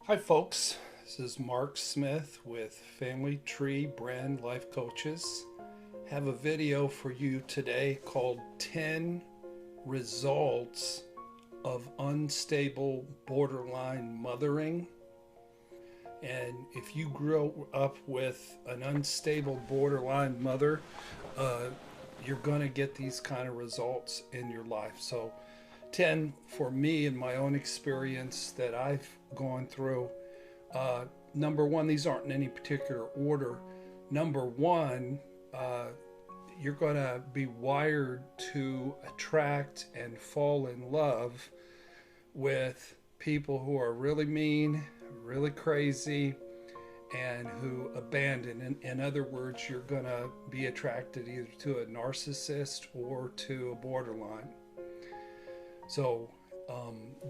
Hi, folks. This is Mark Smith with Family Tree Brand Life Coaches. Have a video for you today called 10 Results of Unstable Borderline Mothering. And if you grow up with an unstable borderline mother, uh, you're going to get these kind of results in your life. So, 10 for me in my own experience that I've gone through. Uh, Number one, these aren't in any particular order. Number one, you're going to be wired to attract and fall in love with people who are really mean, really crazy, and who abandon. In other words, you're going to be attracted either to a narcissist or to a borderline. So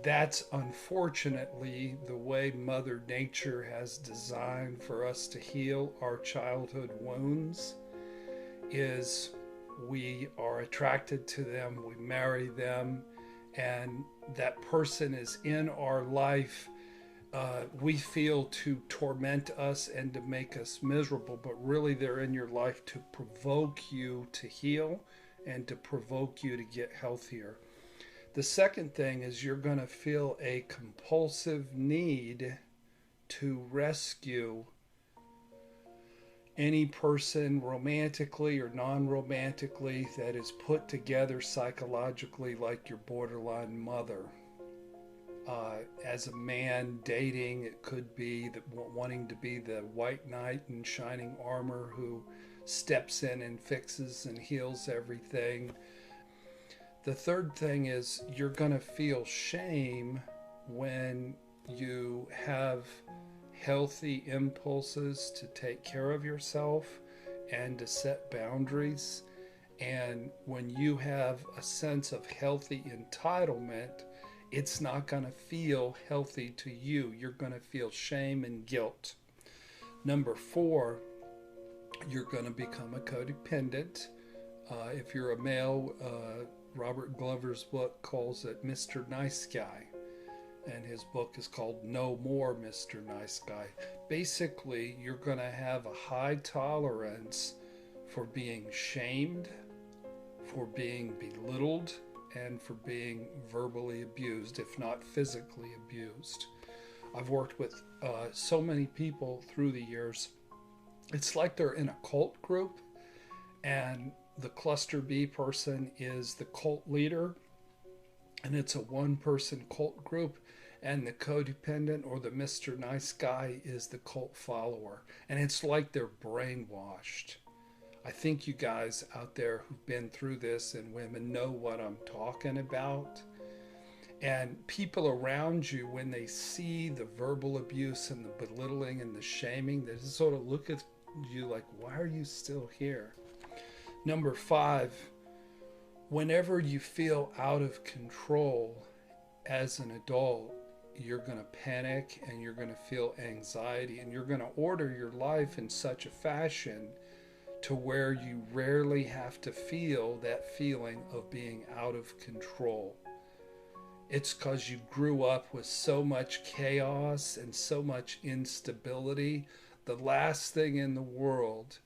that's unfortunately the way Mother Nature has designed for us to heal our childhood wounds. Is we are attracted to them, we marry them, and that person is in our life. We feel to torment us and to make us miserable, but really they're in your life to provoke you to heal and to provoke you to get healthier. The second thing is you're going to feel a compulsive need to rescue any person romantically or non-romantically that is put together psychologically like your borderline mother. As a man dating, it could be that wanting to be the white knight in shining armor who steps in and fixes and heals everything. The third thing is you're going to feel shame when you have healthy impulses to take care of yourself and to set boundaries. And when you have a sense of healthy entitlement, it's not going to feel healthy to you. You're going to feel shame and guilt. Number four, you're going to become a codependent. If you're a male, Robert Glover's book calls it Mr. Nice Guy, and his book is called No More Mr. Nice Guy. Basically, you're going to have a high tolerance for being shamed, for being belittled, and for being verbally abused, if not physically abused. I've worked with so many people through the years. It's like they're in a cult group, and the cluster B person is the cult leader, and it's a one-person cult group, and the codependent or the Mr. Nice Guy is the cult follower. And it's like they're brainwashed. I think you guys out there who've been through this and women know what I'm talking about. And people around you, when they see the verbal abuse and the belittling and the shaming, they just sort of look at you like, why are you still here? Number five, whenever you feel out of control as an adult, you're going to panic and you're going to feel anxiety, and you're going to order your life in such a fashion to where you rarely have to feel that feeling of being out of control. It's because you grew up with so much chaos and so much instability. The last thing in the world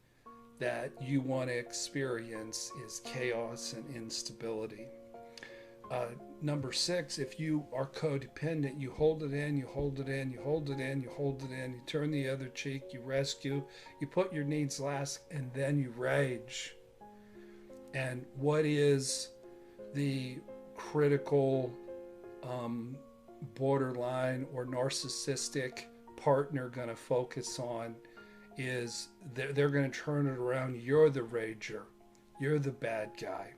that you want to experience is chaos and instability. Number six, if you are codependent, you hold it in, you hold it in, you hold it in, you hold it in, you turn the other cheek, you rescue, you put your needs last, and then you rage. And what is the critical borderline or narcissistic partner going to focus on? Is they're going to turn it around. You're the rager. You're the bad guy.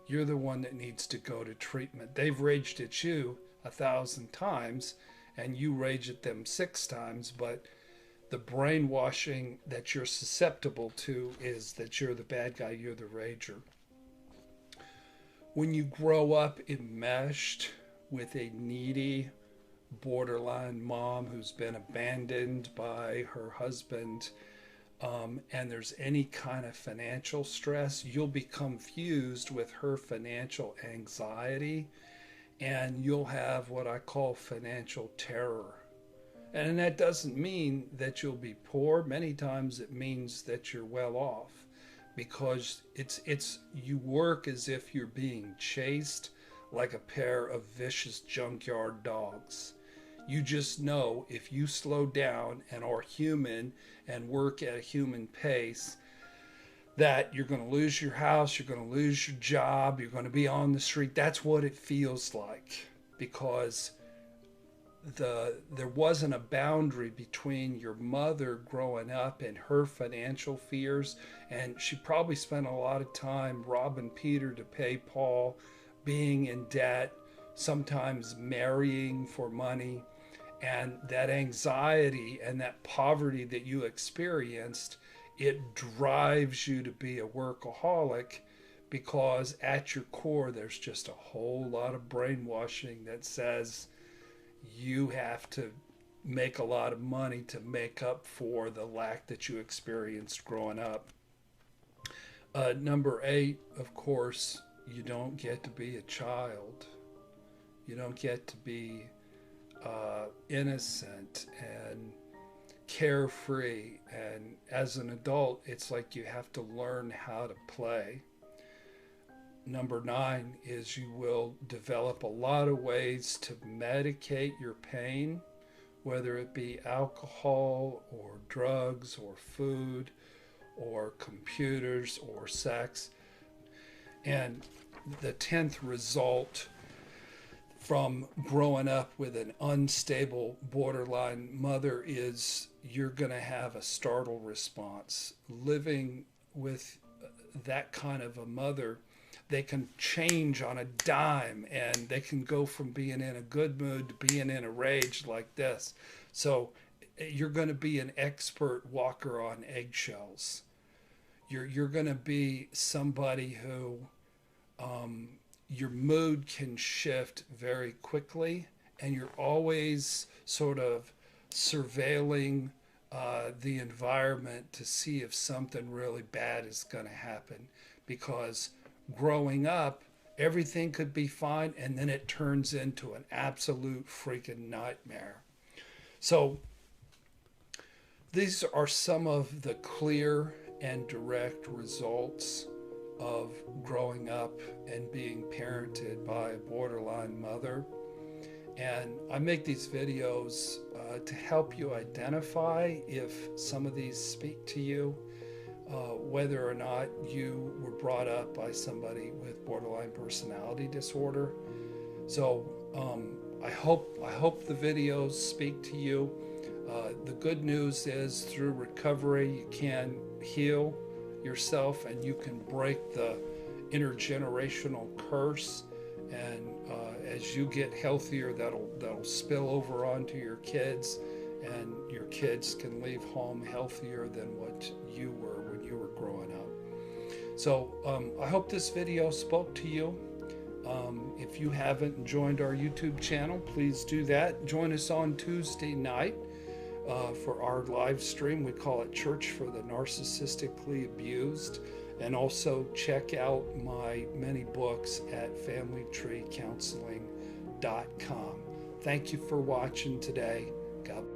You're the one that needs to go to treatment. They've raged at you 1,000 times and you rage at them 6 times, but the brainwashing that you're susceptible to is that you're the bad guy, you're the rager. When you grow up enmeshed with a needy borderline mom who's been abandoned by her husband, and there's any kind of financial stress, you'll become fused with her financial anxiety, and you'll have what I call financial terror. And that doesn't mean that you'll be poor. Many times it means that you're well off, because it's you work as if you're being chased like a pair of vicious junkyard dogs. You just know if you slow down and are human and work at a human pace, that you're going to lose your house, you're going to lose your job, you're going to be on the street. That's what it feels like, because there wasn't a boundary between your mother growing up and her financial fears, and she probably spent a lot of time robbing Peter to pay Paul, being in debt, sometimes marrying for money, and that anxiety and that poverty that you experienced, it drives you to be a workaholic, because at your core there's just a whole lot of brainwashing that says you have to make a lot of money to make up for the lack that you experienced growing up. Number 8, of course, you don't get to be a child. You don't get to be innocent and carefree. And as an adult, it's like you have to learn how to play. Number 9 is you will develop a lot of ways to medicate your pain, whether it be alcohol or drugs or food or computers or sex. And the 10th result from growing up with an unstable borderline mother is you're going to have a startle response. Living with that kind of a mother, they can change on a dime, and they can go from being in a good mood to being in a rage like this. So you're going to be an expert walker on eggshells. You're going to be somebody who your mood can shift very quickly, and you're always sort of surveilling the environment to see if something really bad is going to happen, because growing up, everything could be fine, and then it turns into an absolute freaking nightmare. So these are some of the clear and direct results of growing up and being parented by a borderline mother. And I make these videos to help you identify if some of these speak to you, whether or not you were brought up by somebody with borderline personality disorder. So I hope the videos speak to you. The good news is, through recovery, you can heal yourself, and you can break the intergenerational curse. And as you get healthier, that'll spill over onto your kids, and your kids can leave home healthier than what you were when you were growing up. So I hope this video spoke to you. If you haven't joined our YouTube channel, please do that. Join us on Tuesday night for our live stream. We call it Church for the Narcissistically Abused. And also check out my many books at familytreecounseling.com. Thank you for watching today. God bless.